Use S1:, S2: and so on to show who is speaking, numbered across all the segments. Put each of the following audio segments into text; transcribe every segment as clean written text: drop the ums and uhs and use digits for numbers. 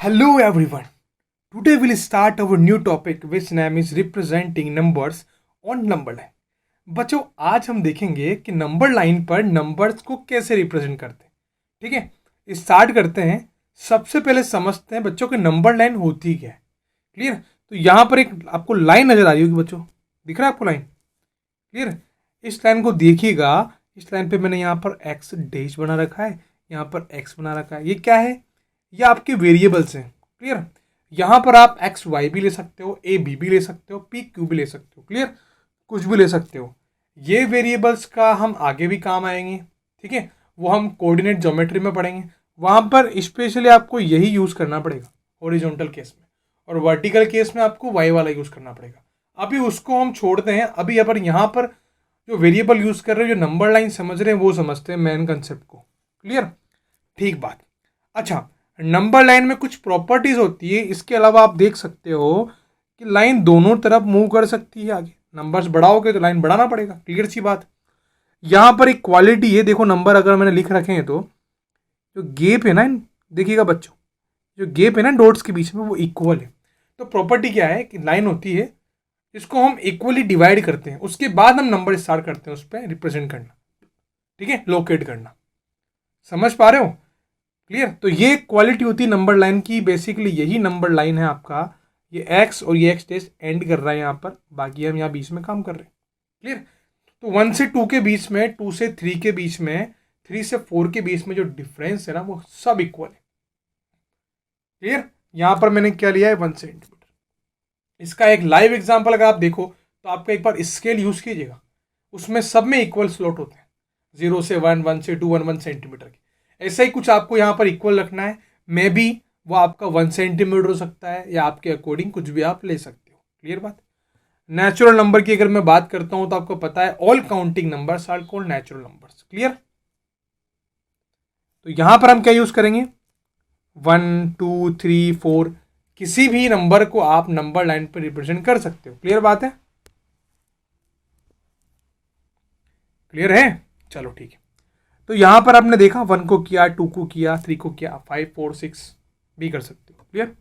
S1: Hello everyone. Today we'll start our new topic which name is representing numbers on number line. बच्चों आज हम देखेंगे कि number line पर नंबर्स को कैसे रिप्रेजेंट करते हैं. ठीक है, स्टार्ट करते हैं. सबसे पहले समझते हैं बच्चों कि नंबर लाइन होती क्या है. क्लियर. तो यहाँ पर एक आपको लाइन नजर आ रही होगी बच्चों, दिख रहा है आपको लाइन. क्लियर. इस लाइन को देखिएगा. इस लाइन पे मैंने यहाँ पर एक्स डैश बना रखा है, यहाँ पर एक्स बना रखा है. ये क्या है? ये आपके वेरिएबल्स हैं. क्लियर. यहाँ पर आप एक्स वाई भी ले सकते हो, ए बी भी ले सकते हो, पी क्यू भी ले सकते हो. क्लियर. कुछ भी ले सकते हो. ये वेरिएबल्स का हम आगे भी काम आएंगे. ठीक है, वो हम कोऑर्डिनेट ज्योमेट्री में पढ़ेंगे. वहाँ पर स्पेशली आपको यही यूज़ करना पड़ेगा हॉरिजॉन्टल केस में, और वर्टिकल केस में आपको वाई वाला यूज़ करना पड़ेगा. अभी उसको हम छोड़ते हैं. अभी अपन यहाँ पर जो वेरिएबल यूज़ कर रहे हो, जो नंबर लाइन समझ रहे हैं, वो समझते हैं मेन कंसेप्ट को. क्लियर. ठीक बात. अच्छा, नंबर लाइन में कुछ प्रॉपर्टीज होती है. इसके अलावा आप देख सकते हो कि लाइन दोनों तरफ मूव कर सकती है. आगे नंबर्स बढ़ाओगे तो लाइन बढ़ाना पड़ेगा. क्लियर सी बात. यहाँ पर एक क्वालिटी है. देखो नंबर अगर मैंने लिख रखे हैं तो जो गैप है ना, देखिएगा बच्चों, जो गैप है ना डॉट्स के बीच में, वो इक्वल है. तो प्रॉपर्टी क्या है कि लाइन होती है, इसको हम इक्वली डिवाइड करते हैं, उसके बाद हम नंबर स्टार्ट करते हैं उस पर रिप्रेजेंट करना. ठीक है, लोकेट करना. समझ पा रहे हो? क्लियर. तो ये क्वालिटी होती है नंबर लाइन की. बेसिकली यही नंबर लाइन है आपका. ये एक्स और ये एक्स टेस्ट एंड कर रहा है यहाँ पर, बाकी हम यहाँ बीच में काम कर रहे हैं. क्लियर. तो 1 से 2 के बीच में, 2 से 3 के बीच में, 3 से 4 के बीच में जो डिफरेंस है ना, वो सब इक्वल है. क्लियर. यहाँ पर मैंने क्या लिया है, 1 सेंटीमीटर. इसका एक लाइव एग्जाम्पल अगर आप देखो तो आपका एक बार स्केल यूज कीजिएगा, उसमें सब में इक्वल स्लॉट होते हैं. 0 से 1, 1 से 2, 1 सेंटीमीटर के. ऐसा ही कुछ आपको यहाँ पर इक्वल रखना है. मे बी वो आपका 1 सेंटीमीटर हो सकता है, या आपके अकॉर्डिंग कुछ भी आप ले सकते हो. क्लियर बात. नेचुरल नंबर की अगर मैं बात करता हूं तो आपको पता है all counting numbers are called natural numbers. Clear. तो यहां पर हम क्या यूज करेंगे, 1, 2, 3, 4, किसी भी नंबर को आप नंबर लाइन पर रिप्रेजेंट कर सकते हो. क्लियर बात है. क्लियर है. चलो ठीक है. तो यहां पर आपने देखा 1 को किया, 2 को किया, 3 को किया, 5, 4, 6 भी कर सकते हो. क्लियर.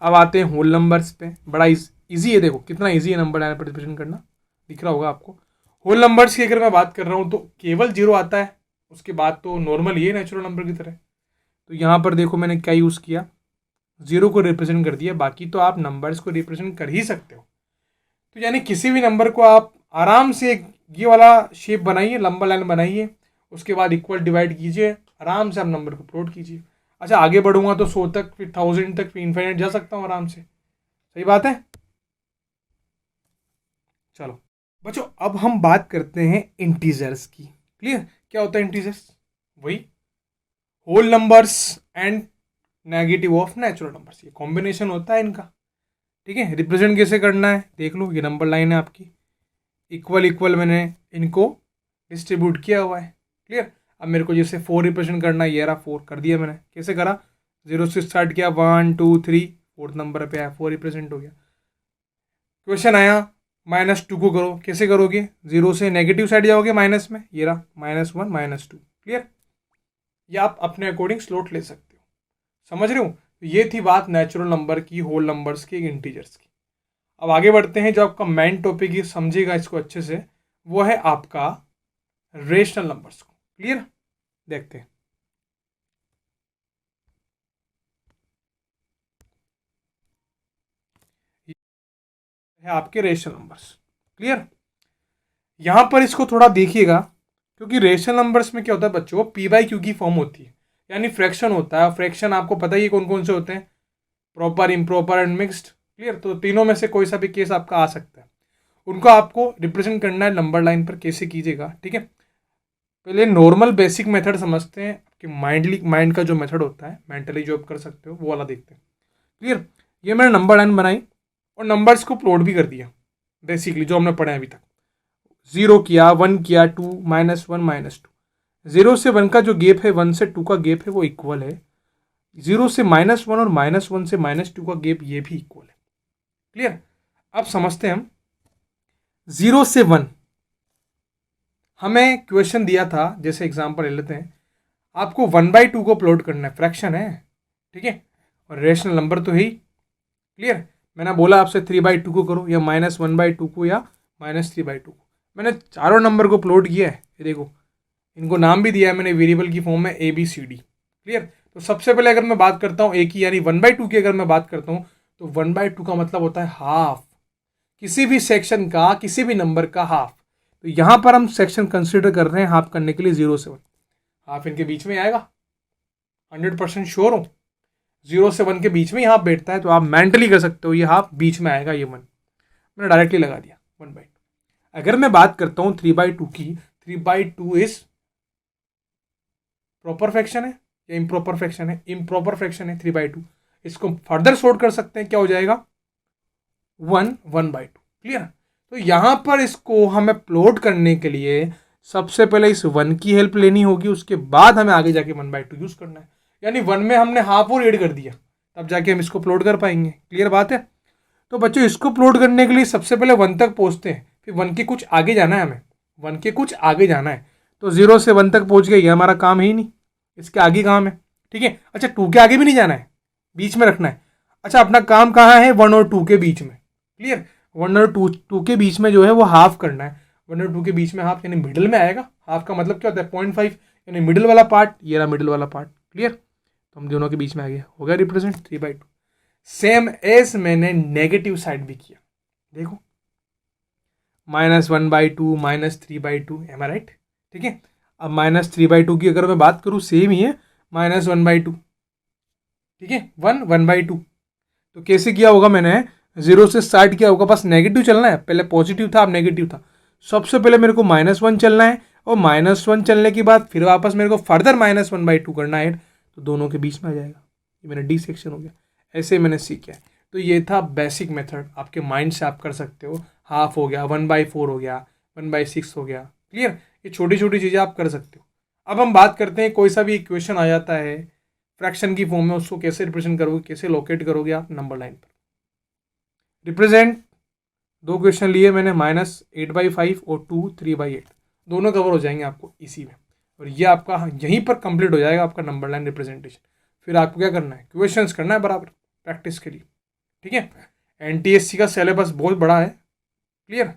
S1: अब आते हैं होल नंबर्स पे. बड़ा इजी है. देखो कितना इजी है नंबर लाइन पर रिप्रेजेंट करना, दिख रहा होगा आपको. होल नंबर्स की अगर मैं बात कर रहा हूं तो केवल 0 आता है, उसके बाद तो नॉर्मल ये नेचुरल नंबर की तरह. तो यहां पर देखो मैंने क्या यूज़ किया, 0 को रिप्रेजेंट कर दिया. बाकी तो आप नंबर्स को रिप्रेजेंट कर ही सकते हो. तो यानी किसी भी नंबर को आप आराम से ये वाला शेप बनाइए, लंबा लाइन बनाइए, उसके बाद इक्वल डिवाइड कीजिए, आराम से आप नंबर को प्लॉट कीजिए. अच्छा, आगे बढ़ूंगा तो 100 तक, फिर 1000 तक, फिर इन्फिनिट जा सकता हूँ आराम से. सही बात है. चलो बच्चों, अब हम बात करते हैं इंटीजर्स की. क्लियर. क्या होता है इंटीजर्स? वही whole numbers and negative of natural numbers. ये कॉम्बिनेशन होता है इनका. ठीक है. रिप्रेजेंट कैसे करना है देख लो. ये नंबर लाइन है आपकी, इक्वल इक्वल मैंने इनको डिस्ट्रीब्यूट किया हुआ है. क्लियर. अब मेरे को जैसे 4 रिप्रेजेंट करना है, ये रहा 4 कर दिया मैंने. कैसे करा, 0 से स्टार्ट किया, 1, 2, 3, 4th नंबर पे आया, 4 रिप्रेजेंट हो गया. क्वेश्चन आया -2 को करो. कैसे करोगे, 0 से नेगेटिव साइड जाओगे माइनस में, ये रहा -1, -2. क्लियर. ये आप अपने अकॉर्डिंग स्लॉट ले सकते हो. समझ रहे हो. ये थी बात नेचुरल नंबर की, होल नंबर्स की, इंटीजर्स की. अब आगे बढ़ते हैं. जो आपका मेन टॉपिक है, समझिएगा इसको अच्छे से, वो है आपका रेशनल नंबर्स को. क्लियर. देखते हैं. ये है आपके रेशनल नंबर्स. क्लियर. यहां पर इसको थोड़ा देखिएगा, क्योंकि रेशनल नंबर्स में क्या होता है बच्चों, पी बाई क्यू की फॉर्म होती है, यानी फ्रैक्शन होता है. फ्रैक्शन आपको पता ही है कौन कौन से होते हैं, proper, improper and mixed. Clear. तो तीनों में से कोई सा भी केस आपका आ सकता है. उनको आपको रिप्रेजेंट करना है नंबर लाइन पर. कैसे कीजिएगा, ठीक है. पहले नॉर्मल बेसिक मेथड समझते हैं कि माइंड का जो मेथड होता है, मेंटली जो आप कर सकते हो, वो वाला देखते हैं. क्लियर. ये मैंने नंबर लाइन बनाई और नंबर्स को प्लॉट भी कर दिया, बेसिकली जो हमने पढ़ा है अभी तक. 0 किया, 1 किया, 2, -1, -2. 0 से 1 का जो गैप है, 1 से 2 का गैप है, वो इक्वल है. 0 से -1 और -1 से -2 का गैप, ये भी इक्वल है. क्लियर. अब समझते हैं हम. 0 से 1 हमें क्वेश्चन दिया था, जैसे एग्जांपल ले लेते हैं. आपको 1/2 को प्लॉट करना है, फ्रैक्शन है. ठीक है. और रेशनल नंबर तो है ही। क्लियर। मैंने बोला आपसे 3/2 को करो या -1/2 को या -3/2 को। मैंने चारों नंबर को प्लॉट किया है, ये देखो, इनको नाम भी दिया है मैंने वेरिएबल की फॉर्म में ABCD। क्लियर। तो सबसे पहले अगर मैं बात करता हूँ ए की यानी 1/2 की, अगर मैं बात करता हूँ तो 1/2 का मतलब होता है हाफ, किसी भी सेक्शन का किसी भी नंबर का हाफ। तो यहां पर हम सेक्शन कंसिडर कर रहे हैं हाफ करने के लिए 0 से 1। हाफ इनके बीच में आएगा, 100% श्योर हो। 0 से 1 के बीच में ही हाफ बैठता है, तो आप मेंटली कर सकते हो ये हाफ बीच में आएगा, ये 1 मैंने डायरेक्टली लगा दिया 1/2। अगर मैं बात करता हूं 3/2 की, 3/2 इज प्रॉपर फ्रैक्शन है या इम्प्रॉपर फ्रैक्शन है? इम्प्रॉपर फ्रैक्शन है 3/2। इसको फर्दर सॉर्ट कर सकते हैं, क्या हो जाएगा 1/2। क्लियर। तो यहां पर इसको हमें प्लॉट करने के लिए सबसे पहले इस 1 की हेल्प लेनी होगी, उसके बाद हमें आगे जाके 1/2 यूज करना है। यानी 1 में हमने हाफ और ऐड कर दिया, तब जाके हम इसको प्लॉट कर पाएंगे। क्लियर बात है। तो बच्चों इसको प्लॉट करने के लिए सबसे पहले 1 तक पहुंचते हैं, फिर 1 के कुछ आगे जाना है, हमें 1 के कुछ आगे जाना है। तो 0 से 1 तक पहुंच गए, ये हमारा काम है ही नहीं, इसके आगे काम है। ठीक है। अच्छा 2 के आगे भी नहीं जाना है, बीच में रखना है। अच्छा अपना काम कहाँ है? 1 और 2 के बीच में। क्लियर। 1 और 2 के बीच में जो है वो हाफ करना है। 1 और 2 के बीच में हाफ यानी मिडिल में आएगा। हाफ का मतलब क्या होता है? 0.5 यानी मिडिल वाला पार्ट, ये रहा मिडिल वाला पार्ट। क्लियर। तो हम दोनों के बीच में आ गया, हो गया रिप्रेजेंट 3/2। सेम एज मैंने नेगेटिव साइड भी किया, देखो -1/2 -3/2, एम आई राइट? ठीक है। अब -3/2 की अगर मैं बात करूँ सेम ही है, -1/2। ठीक है, 1/2। तो कैसे किया होगा? मैंने 0 से स्टार्ट किया होगा, बस नेगेटिव चलना है, पहले पॉजिटिव था अब नेगेटिव था। सबसे पहले मेरे को -1 चलना है, और -1 चलने के बाद फिर वापस मेरे को फर्दर -1/2 करना है, तो दोनों के बीच में आ जाएगा। ये मेरा डी सेक्शन हो गया, ऐसे मैंने सीखा है। तो ये था बेसिक मेथड, आपके माइंड से आप कर सकते हो। हाफ हो गया, 1/4 हो गया, 1/6 हो गया। क्लियर। ये छोटी छोटी चीज़ें आप कर सकते हो। अब हम बात करते हैं, कोई सा भी इक्वेशन आ जाता है फ्रैक्शन की फॉर्म में, उसको कैसे रिप्रेजेंट करोगे, कैसे लोकेट करोगे आप नंबर लाइन पर? रिप्रेजेंट, दो क्वेश्चन लिए मैंने, -8/5 और 2 3/8, दोनों कवर हो जाएंगे आपको इसी में, और ये आपका यहीं पर कंप्लीट हो जाएगा आपका नंबर लाइन रिप्रेजेंटेशन। फिर आपको क्या करना है? क्वेश्चंस करना है बराबर प्रैक्टिस के लिए। ठीक है। NTSC का सिलेबस बहुत बड़ा है। क्लियर।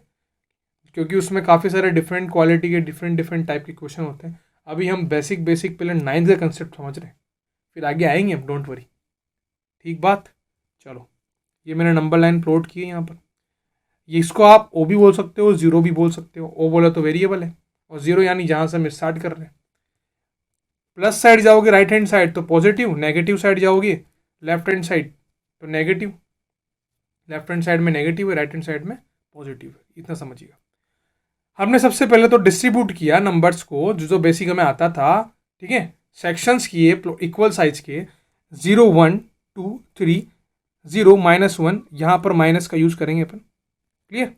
S1: क्योंकि उसमें काफ़ी सारे डिफरेंट क्वालिटी के डिफरेंट डिफरेंट टाइप के क्वेश्चन होते हैं। अभी हम बेसिक पहले 9th का कंसेप्ट समझ रहे हैं, फिर आगे आएंगे हम, डोंट वरी। ठीक बात। चलो, ये मैंने नंबर लाइन प्लॉट की है यहाँ पर। ये इसको आप O भी बोल सकते हो, 0 भी बोल सकते हो। O बोला तो वेरिएबल है, और 0 यानी जहाँ से हम स्टार्ट कर रहे हैं। प्लस साइड जाओगे राइट हैंड साइड तो पॉजिटिव, नेगेटिव साइड जाओगे लेफ्ट हैंड साइड तो नेगेटिव। लेफ्ट हैंड साइड में नेगेटिव है, राइट हैंड साइड में पॉजिटिव है, इतना समझिएगा। हमने सबसे पहले तो डिस्ट्रीब्यूट किया नंबर्स को, जो बेसिक हमें आता था। ठीक है। सेक्शंस किए इक्वल साइज के, 0 1 2 3, 0 -1, यहाँ पर माइनस का यूज़ करेंगे अपन। क्लियर।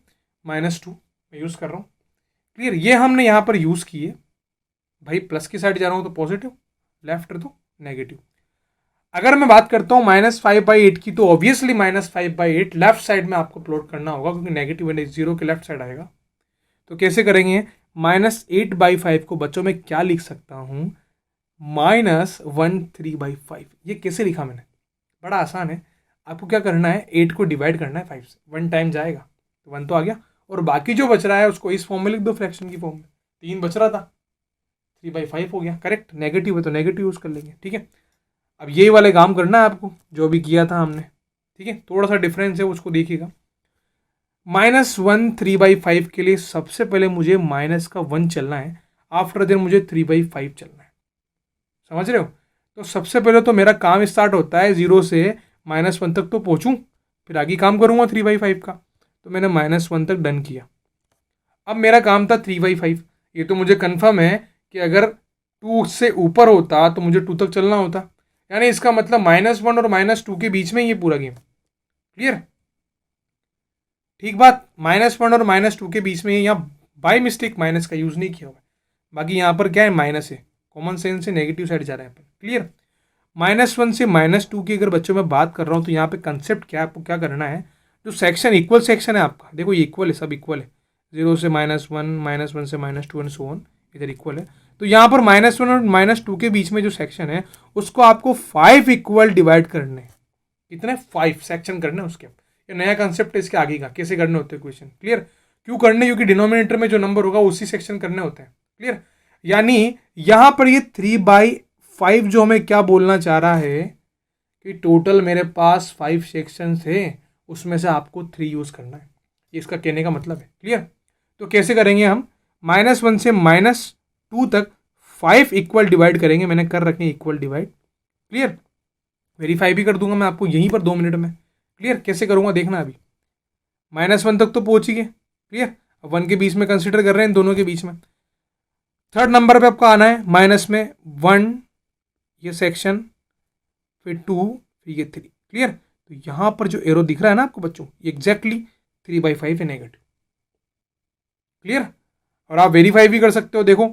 S1: -2 मैं यूज़ कर रहा हूँ। क्लियर। ये हमने यहाँ पर यूज़ किए, भाई प्लस की साइड जा रहा हूँ तो पॉजिटिव, लेफ्ट तो नेगेटिव। अगर मैं बात करता हूँ -5/8 की, तो ऑब्वियसली -5/8 लेफ्ट साइड में आपको प्लॉट करना होगा, क्योंकि नेगेटिव एंड 0 के लेफ्ट साइड आएगा। तो कैसे करेंगे? -8/5 को बच्चों में क्या लिख सकता हूँ? -1/3/5। ये कैसे लिखा मैंने? बड़ा आसान है। आपको क्या करना है? 8 को डिवाइड करना है 5 से, 1 टाइम जाएगा तो 1 तो आ गया, और बाकी जो बच रहा है उसको इस फॉर्म में लिख दो, फ्रैक्शन की फॉर्म में। 3 बच रहा था, 3/5 हो गया। करेक्ट। नेगेटिव है तो नेगेटिव यूज़ कर लेंगे। ठीक है। अब यही वाले काम करना है आपको जो भी किया था हमने। ठीक है। थोड़ा सा डिफरेंस है, उसको देखिएगा। -1/3/5 के लिए सबसे पहले मुझे -1 चलना है, आफ्टर देन मुझे 3/5 चलना है। समझ रहे हो? तो सबसे पहले तो मेरा काम स्टार्ट होता है 0 से -1 तक तो पहुँचूँ, फिर आगे काम करूँगा 3/5 का। तो मैंने -1 तक डन किया। अब मेरा काम था 3/5। ये तो मुझे कन्फर्म है कि अगर 2 से ऊपर होता तो मुझे 2 तक चलना होता, यानी इसका मतलब -1 और -2 के बीच में ये पूरा गेम। क्लियर। ठीक बात। -1 और -2 के बीच में, यहाँ बाय मिस्टेक माइनस का यूज़ नहीं किया हुआ है, बाकी यहाँ पर क्या है? माइनस है, कॉमन सेंस से नेगेटिव साइड जा रहा है अपन। क्लियर। -1 से -2 की अगर बच्चों में बात कर रहा हूँ, तो यहाँ पे कंसेप्ट क्या है, आपको क्या करना है? जो सेक्शन इक्वल सेक्शन है आपका, देखो ये इक्वल है, सब इक्वल है। 0 से -1, -1 से -2 एंड सो ऑन, इधर इक्वल है। तो यहाँ पर -1 और -2 के बीच में जो सेक्शन है, उसको आपको 5 इक्वल डिवाइड करने हैं। कितने 5 सेक्शन करने हैं उसके। ये नया कंसेप्ट है इसके आगे का, कैसे करने होते हैं क्वेश्चन। क्लियर? क्यों करने? क्योंकि डिनोमिनेटर में जो नंबर होगा उसी सेक्शन करने होते हैं। क्लियर? यानी यहां पर ये 3/5 जो हमें क्या बोलना चाह रहा है कि टोटल मेरे पास 5 सेक्शन है, उसमें से आपको 3 यूज करना है, इसका कहने का मतलब है। क्लियर? तो कैसे करेंगे हम? -1 से -2 तक 5 इक्वल डिवाइड करेंगे। मैंने कर रखे हैं इक्वल डिवाइड। क्लियर? वेरीफाई भी कर दूंगा मैं आपको यहीं पर 2 मिनट में। क्लियर? कैसे करूंगा देखना। अभी -1 तक तो पहुंच ही गए। क्लियर? अब 1 के बीच में कंसिडर कर रहे हैं, दोनों के बीच में। थर्ड नंबर पे आपको आना है, माइनस में 1 ये सेक्शन, फिर 2, फिर ये 3। क्लियर? तो यहां पर जो एरो दिख रहा है ना आपको बच्चों, एग्जैक्टली 3/5 है, नेगेटिव। क्लियर? और आप वेरीफाई भी कर सकते हो। देखो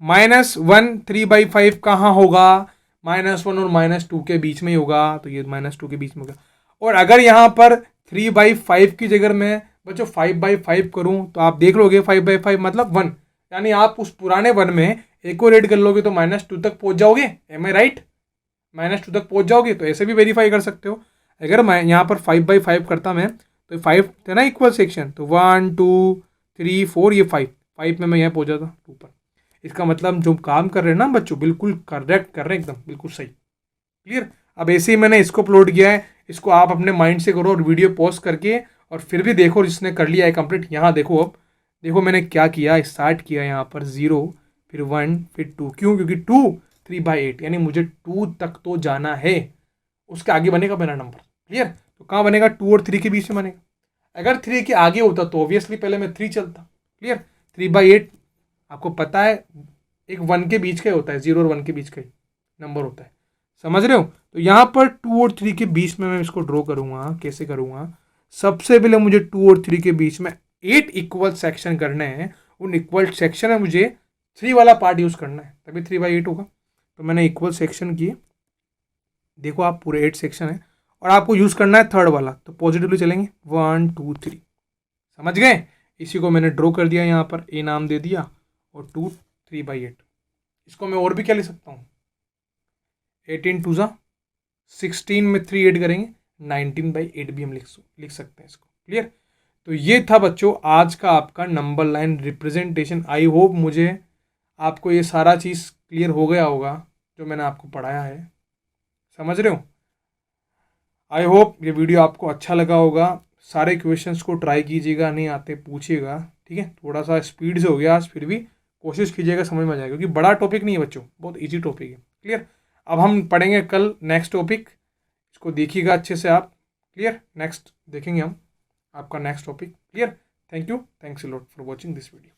S1: -1 3/5 कहाँ होगा? -1 और -2 के बीच में ही होगा, तो ये -2 के बीच में होगा। और अगर यहां पर 3/5 की जगह मैं बच्चों 5/5 करूं तो आप देख लोगे 5/5 मतलब 1, यानी आप उस पुराने 1 में एक और ऐड कर लोगे तो -2 तक पहुंच जाओगे। एम आई राइट? -2 तक पहुंच जाओगे। तो ऐसे भी वेरीफाई कर सकते हो। अगर मैं यहाँ पर 5/5 करता मैं, तो 5 थे ना इक्वल सेक्शन, तो 1 2 3 4 ये 5 में मैं यहाँ पहुंचा था 2 पर। इसका मतलब जो काम कर रहे हैं ना बच्चों, बिल्कुल करेक्ट कर रहे हैं, एकदम बिल्कुल सही। क्लियर? अब ऐसे ही मैंने इसको अपलोड किया है, इसको आप अपने माइंड से करो और वीडियो पॉज करके और फिर भी देखो जिसने कर लिया है कंप्लीट। यहाँ देखो, अब देखो मैंने क्या किया, स्टार्ट किया यहाँ पर 0, फिर 1, फिर 2। क्यों? क्योंकि 2 3/8, यानी मुझे 2 तक तो जाना है, उसके आगे बनेगा मेरा नंबर। क्लियर? तो कहाँ बनेगा? 2 और 3 के बीच में बनेगा। अगर 3 के आगे होता तो ऑब्वियसली पहले मैं 3 चलता। क्लियर? 3/8 आपको पता है एक 1 के बीच का ही होता है, 0 और 1 के बीच का ही नंबर होता है। समझ रहे हो? तो यहाँ पर 2 और 3 के बीच में मैं इसको ड्रॉ करूँगा। कैसे करूँगा? सबसे पहले मुझे 2 और 3 के बीच में 8 इक्वल सेक्शन करने हैं। उन इक्वल सेक्शन में मुझे 3 वाला पार्ट यूज़ करना है, तभी 3/8 होगा। तो मैंने इक्वल सेक्शन किए, देखो आप पूरे 8 सेक्शन है, और आपको यूज़ करना है थर्ड वाला, तो पॉजिटिवली चलेंगे 1 2 3। समझ गए? इसी को मैंने ड्रॉ कर दिया यहाँ पर, ए नाम दे दिया, और 2 3/8। इसको मैं और भी क्या लिख सकता हूँ? 18 2 16 में 3 ऐड करेंगे 19/8 भी हम लिख सकते हैं इसको। क्लियर? तो ये था बच्चों आज का आपका number line representation. I hope मुझे आपको ये सारा चीज़ क्लियर हो गया होगा जो मैंने आपको पढ़ाया है। समझ रहे हो? आई होप ये वीडियो आपको अच्छा लगा होगा। सारे क्वेश्चंस को ट्राई कीजिएगा, नहीं आते पूछिएगा। ठीक है? थोड़ा सा स्पीड से हो गया आज, फिर भी कोशिश कीजिएगा समझ में आ जाएगा, क्योंकि बड़ा टॉपिक नहीं है बच्चों, बहुत ईजी टॉपिक है। क्लियर? अब हम पढ़ेंगे कल नेक्स्ट टॉपिक, इसको देखिएगा अच्छे से आप। क्लियर? नेक्स्ट देखेंगे हम आपका next topic. Clear? Thank you, thanks a lot for watching this video.